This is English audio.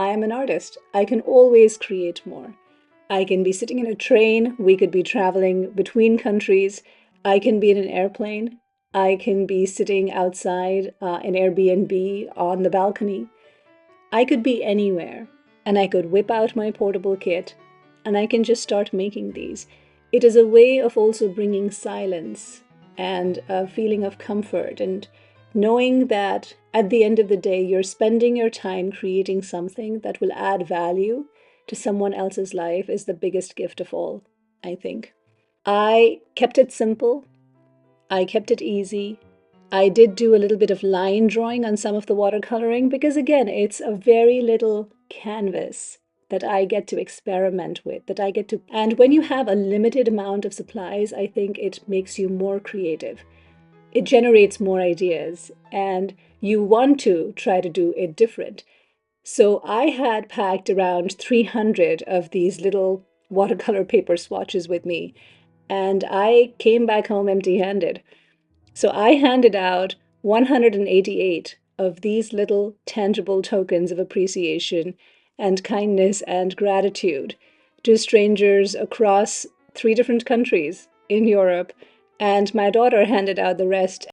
I am an artist. I can always create more. I can be sitting in a train. We could be traveling between countries. I can be in an airplane. I can be sitting outside an Airbnb on the balcony. I could be anywhere and I could whip out my portable kit and I can just start making these. It is a way of also bringing silence and a feeling of comfort and knowing that at the end of the day, you're spending your time creating something that will add value to someone else's life is the biggest gift of all, I think. I kept it simple. I kept it easy. I did do a little bit of line drawing on some of the watercoloring because, again, it's a very little canvas that I get to experiment with, that I get to. And when you have a limited amount of supplies, I think it makes you more creative. It generates more ideas, and you want to try to do it different. So I had packed around 300 of these little watercolor paper swatches with me, and I came back home empty handed. So I handed out 188 of these little tangible tokens of appreciation and kindness and gratitude to strangers across 3 different countries in Europe. And my daughter handed out the rest.